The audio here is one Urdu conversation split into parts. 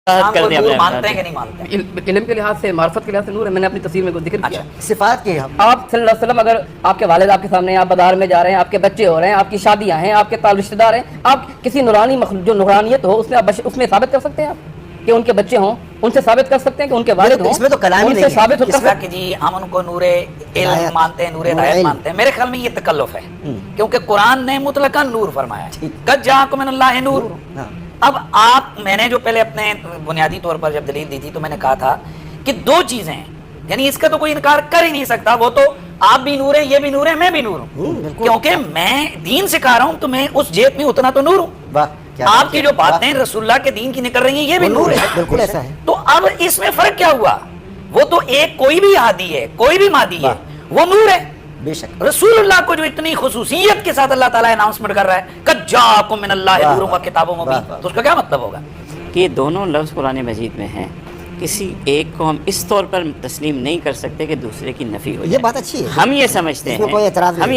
کر دیں نور مانتے ہیں کہ نہیں مانتے ہیں؟ علم کے لحاظ سے، معرفت کے لحاظ سے نور ہے. میں نے اپنی تفسیر میں کوئی ذکر کیا. صفات کی ہم آپ صلی اللہ علیہ وسلم، اگر آپ کے والد آپ کے سامنے ہیں، آپ بازار میں جا رہے ہیں، آپ کے بچے ہو رہے ہیں، آپ کی شادیاں ہیں، آپ کے تعلق رشتہ دار ہیں، آپ کسی نورانی مخلوق جو نورانیت ہو اس میں ثابت کر سکتے ہیں آپ کہ ان کے بچے ہوں، ان سے ثابت کر سکتے ہیں کہ ان کے والد ہوں. اس میں تو کلام ہی ان سے نہیں ثابت ہے ہو کر اس طرح کہ جی ہم ان کو نور علم مانتے ہیں، نور ہدایت مانتے ہیں. میرے خیال میں یہ تکلف ہے، کیونکہ قرآن نے مطلقاً نور فرمایا ہے، قد جاءکم من اللہ نور. اب میں نے جو پہلے اپنے بنیادی طور پر جب دلیل دی تھی تو میں نے کہا تھا کہ دو چیزیں ہیں، یعنی اس کا تو کوئی انکار کر ہی نہیں سکتا. وہ تو آپ بھی نور ہیں، یہ بھی نور ہے، میں بھی نور ہوں، کیونکہ میں دین سکھا رہا ہوں تو میں اس جیت میں اتنا تو نور ہوں. آپ کی جو باتیں رسول اللہ کے دین کی نکل رہی ہیں یہ بھی نور ہے. بالکل ایسا ہے. تو اب اس میں فرق کیا ہوا؟ وہ تو ایک کوئی بھی ہادی ہے، کوئی بھی مادی ہے، وہ نور ہے. بے شک رسول اللہ کو جو اتنی خصوصیت کے ساتھ اللہ تعالیٰ اناؤنسمنٹ کر رہا ہے قد جاءکم من اللہ نور و کتاب مبین، تو اس کا کیا مطلب ہوگا؟ کہ یہ دونوں لفظ قرآن مجید میں ہیں، کسی ایک کو ہم اس طور پر تسلیم نہیں کر سکتے کہ دوسرے کی نفی ہو جائے. یہ بات اچھی ہے. ہم یہ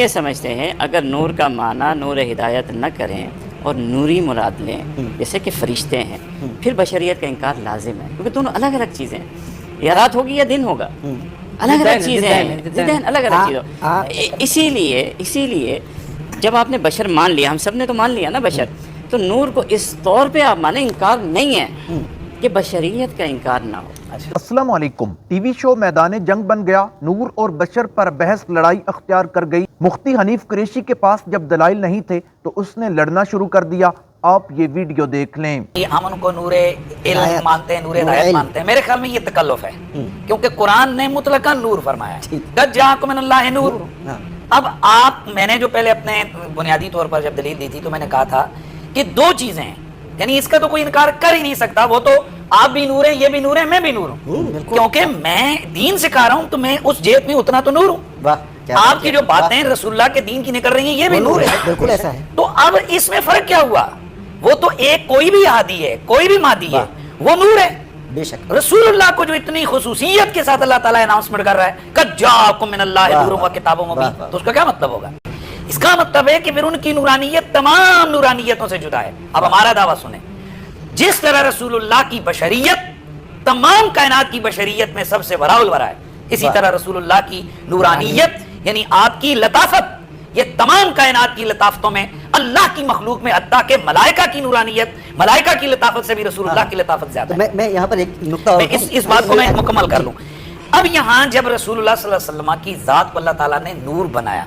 سمجھتے ہیں اگر نور کا معنی نور ہدایت نہ کریں اور نوری مراد لیں جیسے کہ فرشتے ہیں، پھر بشریت کا انکار لازم ہے، کیونکہ دونوں الگ الگ چیزیں ہیں. یا رات ہوگی یا دن ہوگا، الگ الگ چیزیں ہیں، ذہن الگ الگ چیزیں. اسی لیے جب آپ نے بشر مان لیا، ہم سب نے تو مان لیا نا بشر، تو نور کو اس طور پہ آپ مانیں، انکار نہیں ہے کہ بشریت کا انکار نہ ہو. السلام علیکم. ٹی وی شو میدان جنگ بن گیا، نور اور بشر پر بحث لڑائی اختیار کر گئی. مفتی حنیف قریشی کے پاس جب دلائل نہیں تھے تو اس نے لڑنا شروع کر دیا. آپ یہ ویڈیو دیکھ لیں. ہم ان کو نور علم مانتے ہیں، نور ہدایت مانتے ہیں. میرے خیال میں یہ تکلف ہے، کیونکہ قرآن نے مطلقاً نور فرمایا ہے قد جاءکم من اللہ نور. اب میں نے جو پہلے اپنے بنیادی طور پر جب دلیل دی تھی تو میں نے کہا تھا کہ دو چیزیں ہیں، یعنی اس کا تو کوئی انکار کر ہی نہیں سکتا. وہ تو آپ بھی نور ہیں، یہ بھی نور ہے، میں بھی نور ہوں، کیونکہ میں دین سکھا رہا ہوں تو میں اس جیت میں اتنا تو نور ہوں. آپ کی جو باتیں رسول اللہ کے دین کی نکل رہی ہیں یہ بھی نور ہے. بالکل ایسا ہے. تو اب اس میں فرق کیا ہوا؟ وہ تو ایک کوئی بھی ہادی ہے، کوئی بھی مادی ہے، وہ نور ہے. بے شک رسول اللہ کو جو اتنی خصوصیت کے ساتھ اللہ تعالیٰ اناؤنسمنٹ کر رہا ہے قد جاءکم من اللہ نور و کتاب مبین، تو اس کا کیا مطلب ہوگا؟ اس کا مطلب ہے کہ پھر ان کی نورانیت تمام نورانیتوں سے جدا ہے. اب ہمارا دعویٰ سنیں، جس طرح رسول اللہ کی بشریت تمام کائنات کی بشریت میں سب سے براء البراء ہے، اسی طرح رسول اللہ کی نورانیت یعنی آپ کی لطافت یہ تمام کائنات کی لطافتوں میں، اللہ کی مخلوق میں، حتیٰ کہ ملائکہ کی نورانیت، ملائکہ کی لطافت سے بھی رسول اللہ کی لطافت زیادہ ہے. میں یہاں پر ایک نقطہ اس بات کو میں مکمل کر لوں. اب یہاں جب رسول اللہ صلی اللہ علیہ وسلم کی ذات کو اللہ تعالیٰ نے نور بنایا،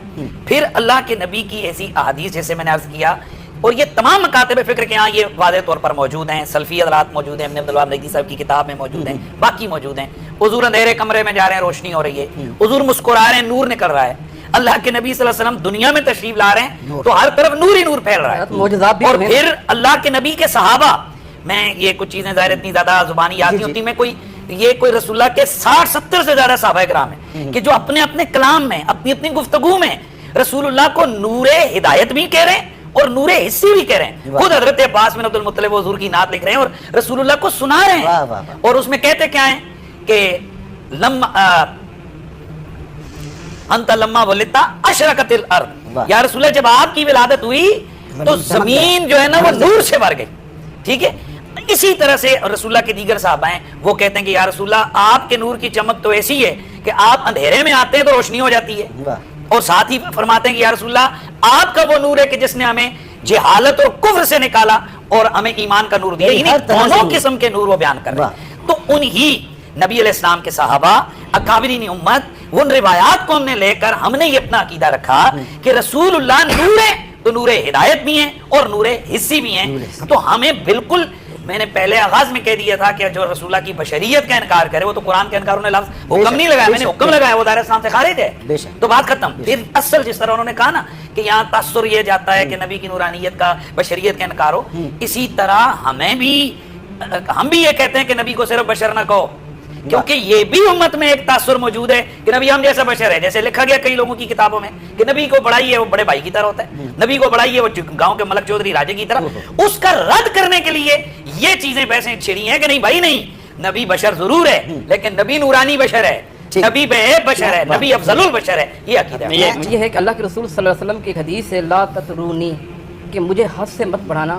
پھر اللہ کے نبی کی ایسی احادیث جیسے میں نے عرض کیا، اور یہ تمام مکاتب فکر کے ہاں یہ واضح طور پر موجود ہیں، سلفی حضرات موجود ہیں، ابن عبدالوہاب نجدی صاحب کی کتاب میں موجود ہیں، باقی موجود ہیں. حضور اندھیرے کمرے میں جا رہے ہیں، روشنی ہو رہی ہے، حضور مسکرا رہے ہیں، نور نکل رہا ہے. اللہ کے نبی صلی اللہ علیہ وسلم دنیا میں تشریف لا رہے ہیں تو ہر طرف نور ہی نور پھیل رہا ہے. اور پھر اللہ کے نبی کے صحابہ، میں یہ کچھ چیزیں ظاہر اتنی زیادہ زبانی یاد نہیں ہوتی، میں کوئی رسول اللہ کے 60-70 سے زیادہ صحابہ کرام ہیں کہ جو اپنے اپنے کلام میں، اپنی اپنی گفتگو میں رسول اللہ کو نور ہدایت بھی کہہ رہے ہیں اور نور حسی بھی کہہ رہے ہیں. خود حضرت عباس بن عبد المطلب حضور کی نعت لکھ رہے ہیں اور رسول اللہ کو سنا رہے ہیں، اور اس میں کہتے کیا ہیں کہ انت لما ولدتا اشرقت الارض، یا رسول اللہ جب آپ کی ولادت ہوئی تو زمین جو ہے نا وہ نور سے بھر گئی. ٹھیک ہے. اسی طرح سے رسول اللہ کے دیگر صحابہ ہیں، وہ کہتے ہیں کہ یا رسول اللہ آپ کے نور کی چمک تو ایسی ہے کہ آپ اندھیرے میں آتے ہیں تو روشنی ہو جاتی ہے، اور ساتھ ہی فرماتے ہیں کہ یا رسول اللہ آپ کا وہ نور ہے کہ جس نے ہمیں جہالت اور کفر سے نکالا اور ہمیں ایمان کا نور دیا. یعنی دونوں قسم کے نور وہ بیان کر رہے ہیں. تو انہی نبی علیہ السلام کے صحابہ اکابرین امت، ان روایات کو ہم نے لے کر ہم نے یہ اپنا عقیدہ رکھا کہ رسول اللہ نور ہے تو نور ہدایت بھی ہیں اور نور حسی بھی ہیں. تو ہمیں بالکل، میں نے پہلے آغاز میں کہہ دیا تھا کہ جو رسول اللہ کی بشریت کا انکار کرے وہ تو قرآن کے انکار نے لفظ حکم نہیں لگایا، میں نے حکم لگایا، وہ دائرہ اسلام سے خارج ہے، تو بات ختم. پھر اصل جس طرح انہوں نے کہا نا کہ یہاں تاثر یہ جاتا ہے کہ نبی کی نورانیت کا بشریت کا انکار ہو، اسی طرح ہم بھی یہ کہتے ہیں کہ نبی کو صرف بشر نہ کہو، کیونکہ یہ بھی امت میں ایک تاثر موجود ہے کہ نبی ہم جیسا بشر ہے. جیسے لکھا گیا کئی لوگوں کی کتابوں میں کہ نبی کو بڑائی ہے وہ بڑے بھائی کی طرح ہوتا ہے، نبی کو بڑائی ہے وہ گاؤں کے ملک چودھری راجے کی طرح. اس کا رد کرنے کے لیے یہ چیزیں بحثیں چھڑی ہیں کہ نہیں بھائی، نہیں، نبی بشر ضرور ہے لیکن نبی نورانی بشر ہے، نبی بے بشر ہے، نبی افضل البشر ہے. یہ عقیدہ ہے. یہ ہے کہ اللہ کے رسول صلی اللہ علیہ وسلم کی ایک حدیث ہے لا تطرونی، کہ مجھے حد سے مت بڑھانا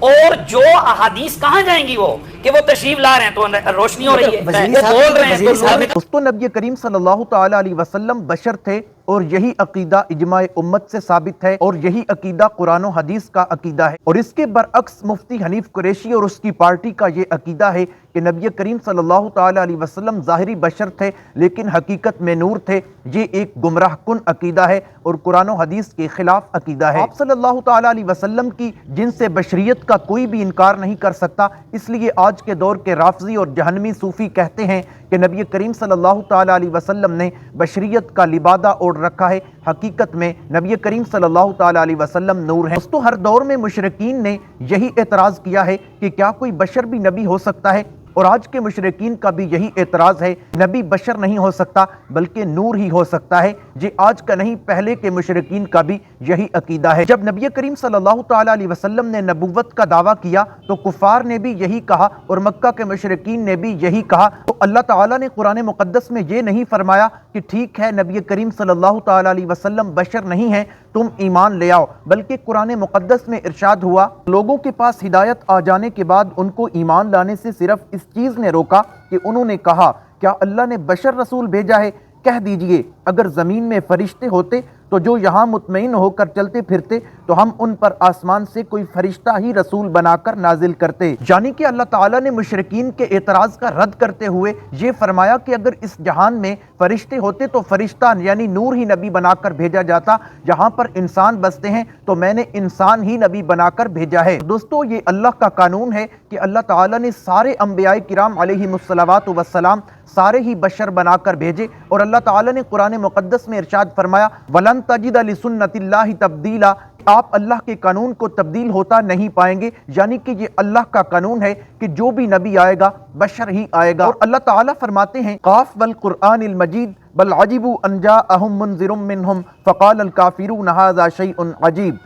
اور جو احادیث کہاں جائیں گی وہ کہ وہ تشریف لا رہے ہیں تو روشنی ہو رہی ہے، وہ بول رہے ہیں تو دوستو نبی کریم صلی اللہ تعالی علیہ وسلم بشر تھے اور یہی عقیدہ اجماع امت سے ثابت ہے اور یہی عقیدہ قرآن و حدیث کا عقیدہ ہے، اور اس کے برعکس مفتی حنیف قریشی اور اس کی پارٹی کا یہ عقیدہ ہے کہ نبی کریم صلی اللہ تعالی علیہ وسلم ظاہری بشر تھے لیکن حقیقت میں نور تھے۔ یہ ایک گمراہ کن عقیدہ ہے اور قرآن و حدیث کے خلاف عقیدہ ہے۔ آپ صلی اللہ تعالی علیہ وسلم کی جنس بشریت کا کوئی بھی انکار نہیں کر سکتا، اس لیے آج کے دور کے رافضی اور جہنمی صوفی کہتے ہیں کہ نبی کریم صلی اللہ تعالی علیہ وسلم نے بشریت کا لبادہ اوڑھ رکھا ہے، حقیقت میں نبی کریم صلی اللہ تعالی علیہ وسلم نور ہیں۔ دوستو ہر دور میں مشرکین نے یہی اعتراض کیا ہے کہ کیا کوئی بشر بھی نبی ہو سکتا ہے، اور آج کے مشرکین کا بھی یہی اعتراض ہے، نبی بشر نہیں ہو سکتا بلکہ نور ہی ہو سکتا ہے۔ یہ آج کا نہیں، پہلے کے مشرکین کا بھی یہی عقیدہ ہے۔ جب نبی کریم صلی اللہ تعالی علیہ وسلم نے نبوت کا دعویٰ کیا تو کفار نے بھی یہی کہا اور مکہ کے مشرکین نے بھی یہی کہا۔ تو اللہ تعالیٰ نے قرآن مقدس میں یہ نہیں فرمایا کہ ٹھیک ہے نبی کریم صلی اللہ تعالی علیہ وسلم بشر نہیں ہیں، تم ایمان لے آؤ، بلکہ قرآن مقدس میں ارشاد ہوا لوگوں کے پاس ہدایت آ جانے کے بعد ان کو ایمان لانے سے صرف اس چیز نے روکا کہ انہوں نے کہا کیا اللہ نے بشر رسول بھیجا ہے؟ کہہ دیجئے اگر زمین میں فرشتے ہوتے تو جو یہاں مطمئن ہو کر چلتے پھرتے تو ہم ان پر آسمان سے کوئی فرشتہ ہی رسول بنا کر نازل کرتے۔ یعنی کہ اللہ تعالیٰ نے مشرکین کے اعتراض کا رد کرتے ہوئے یہ فرمایا کہ اگر اس جہان میں فرشتے ہوتے تو فرشتہ یعنی نور ہی نبی بنا کر بھیجا جاتا، جہاں پر انسان بستے ہیں تو میں نے انسان ہی نبی بنا کر بھیجا ہے۔ دوستو یہ اللہ کا قانون ہے کہ اللہ تعالیٰ نے سارے انبیاء کرام علیہم الصلوات والسلام سارے ہی بشر بنا کر بھیجے، اور اللہ تعالیٰ نے قرآن مقدس میں ارشاد فرمایا وَلَن تَجِدَ لِسُنَّتِ اللَّهِ تَبْدِيلًا، آپ اللہ کے قانون کو تبدیل ہوتا نہیں پائیں گے، یعنی کہ یہ اللہ کا قانون ہے کہ جو بھی نبی آئے گا بشر ہی آئے گا۔ اور اللہ تعالیٰ فرماتے ہیں قاف والقرآن المجید بل عجبوا ان جاءهم منذر منهم فقال الكافرون هذا شيء عجیب،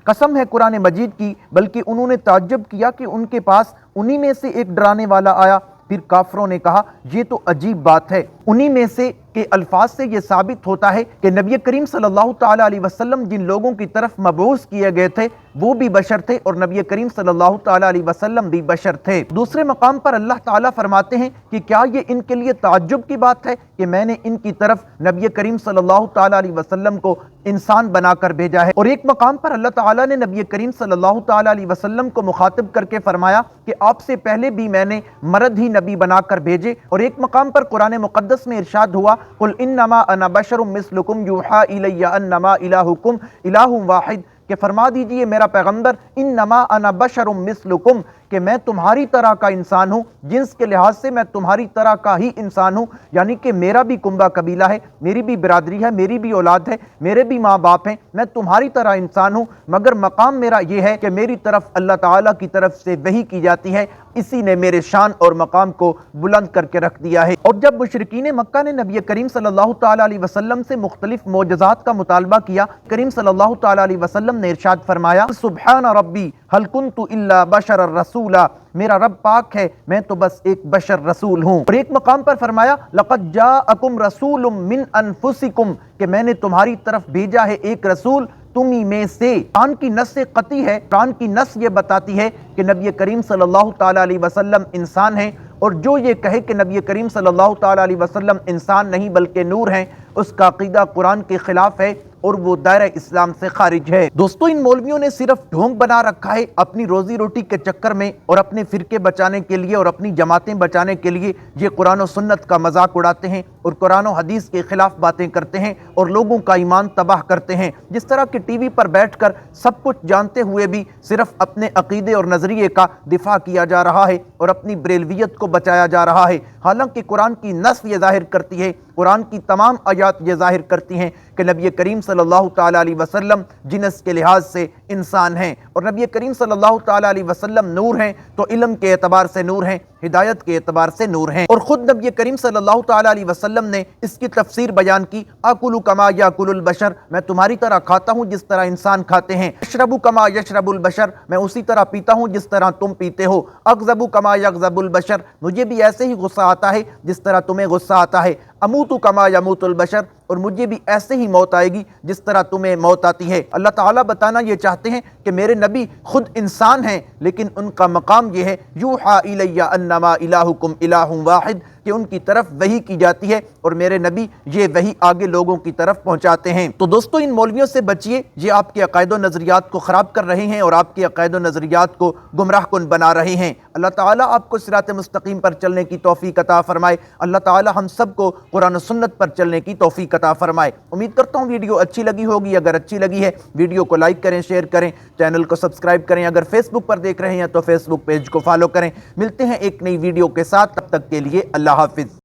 قسم ہے قرآن مجید کی بلکہ انہوں نے تعجب کیا کہ ان کے پاس انہی میں سے ایک ڈرانے والا آیا، پھر کافروں نے کہا یہ تو عجیب بات ہے۔ انہی میں سے کے الفاظ سے یہ ثابت ہوتا ہے کہ نبی کریم صلی اللہ تعالی علیہ وسلم جن لوگوں کی طرف مبعوث کیے گئے تھے وہ بھی بشر تھے اور نبی کریم صلی اللہ تعالی علیہ وسلم بھی بشر تھے۔ دوسرے مقام پر اللہ تعالیٰ فرماتے ہیں کہ کیا یہ ان کے لیے تعجب کی بات ہے کہ میں نے ان کی طرف نبی کریم صلی اللہ تعالی علیہ وسلم کو انسان بنا کر بھیجا ہے۔ اور ایک مقام پر اللہ تعالیٰ نے نبی کریم صلی اللہ تعالی علیہ وسلم کو مخاطب کر کے فرمایا کہ آپ سے پہلے بھی میں نے مرد ہی نبی بنا کر بھیجے۔ اور ایک مقام پر قرآن مقدس میں ارشاد ہوا قل انما انا بشر مثلکم یوحی الی انما الہکم الہ واحد، کہ فرما دیجئے میرا پیغمبر انما انا بشر مثلکم، کہ میں تمہاری طرح کا انسان ہوں، جنس کے لحاظ سے میں تمہاری طرح کا ہی انسان ہوں، یعنی کہ میرا بھی کنبہ قبیلہ ہے، میری بھی برادری ہے، میری بھی اولاد ہے، میرے بھی ماں باپ ہیں، میں تمہاری طرح انسان ہوں، مگر مقام میرا یہ ہے کہ میری طرف اللہ تعالیٰ کی طرف سے وحی کی جاتی ہے، اسی نے میرے شان اور مقام کو بلند کر کے رکھ دیا ہے۔ اور جب مشرکین مکہ نے نبی کریم صلی اللہ تعالی علیہ وسلم سے مختلف معجزات کا مطالبہ کیا، کریم صلی اللہ تعالی علیہ وسلم نے ارشاد فرمایا سبحان ربی هل كنت الا بشر الرسولا، میرا رب پاک ہے میں تو بس ایک بشر رسول ہوں۔ اور ایک مقام پر فرمایا لقد جاءکم رسول من انفسکم، کہ میں نے تمہاری طرف بھیجا ہے ایک رسول تمہیں میں سے۔ قرآن کی نص قطعی ہے، قرآن کی نص یہ بتاتی ہے کہ نبی کریم صلی اللہ تعالی علیہ وسلم انسان ہیں، اور جو یہ کہے کہ نبی کریم صلی اللہ تعالی علیہ وسلم انسان نہیں بلکہ نور ہیں، اس کا عقیدہ قرآن کے خلاف ہے اور وہ دائرہ اسلام سے خارج ہے۔ دوستو ان مولویوں نے صرف ڈھونگ بنا رکھا ہے اپنی روزی روٹی کے چکر میں، اور اپنے فرقے بچانے کے لیے اور اپنی جماعتیں بچانے کے لیے یہ قرآن و سنت کا مذاق اڑاتے ہیں اور قرآن و حدیث کے خلاف باتیں کرتے ہیں اور لوگوں کا ایمان تباہ کرتے ہیں۔ جس طرح کہ ٹی وی پر بیٹھ کر سب کچھ جانتے ہوئے بھی صرف اپنے عقیدے اور نظریے کا دفاع کیا جا رہا ہے اور اپنی بریلویت کو بچایا جا رہا ہے، حالانکہ قرآن کی نص یہ ظاہر کرتی ہے، قرآن کی تمام آیات یہ ظاہر کرتی ہیں کہ نبی کریم صلی اللہ تعالی علیہ وسلم جنس کے لحاظ سے انسان ہیں، اور نبی کریم صلی اللہ تعالی علیہ وسلم نور ہیں تو علم کے اعتبار سے نور ہیں، ہدایت کے اعتبار سے نور ہیں۔ اور خود نبی کریم صلی اللہ تعالی علیہ وسلم نے اس کی تفسیر بیان کی، آکلو کما یاکل البشر، میں تمہاری طرح کھاتا ہوں جس طرح انسان کھاتے ہیں، اشربو کما یشرب البشر، میں اسی طرح پیتا ہوں جس طرح تم پیتے ہو، اغضب کما یغضب البشر، مجھے بھی ایسے ہی غصہ آتا ہے جس طرح تمہیں غصہ آتا ہے، اموت کما یموت البشر، اور مجھے بھی ایسے ہی موت آئے گی جس طرح تمہیں موت آتی ہے۔ اللہ تعالیٰ بتانا یہ چاہتے ہیں کہ میرے نبی خود انسان ہیں، لیکن ان کا مقام یہ ہے یوحا الی انما الہکم الہ واحد، کہ ان کی طرف وحی کی جاتی ہے اور میرے نبی یہ وحی آگے لوگوں کی طرف پہنچاتے ہیں۔ تو دوستو ان مولویوں سے بچیے، یہ آپ کے عقائد و نظریات کو خراب کر رہے ہیں اور آپ کے عقائد و نظریات کو گمراہ کن بنا رہے ہیں۔ اللہ تعالیٰ آپ کو صراط مستقیم پر چلنے کی توفیق عطا فرمائے۔ اللہ تعالیٰ ہم سب کو قرآن و سنت پر چلنے کی توفیق عطا فرمائے۔ امید کرتا ہوں ویڈیو اچھی لگی ہوگی، اگر اچھی لگی ہے ویڈیو کو لائک کریں، شیئر کریں، چینل کو سبسکرائب کریں، اگر فیس بک پر دیکھ رہے ہیں تو فیس بک پیج کو فالو کریں۔ ملتے ہیں ایک نئی ویڈیو کے ساتھ، تب تک کے لیے اللہ حافظ۔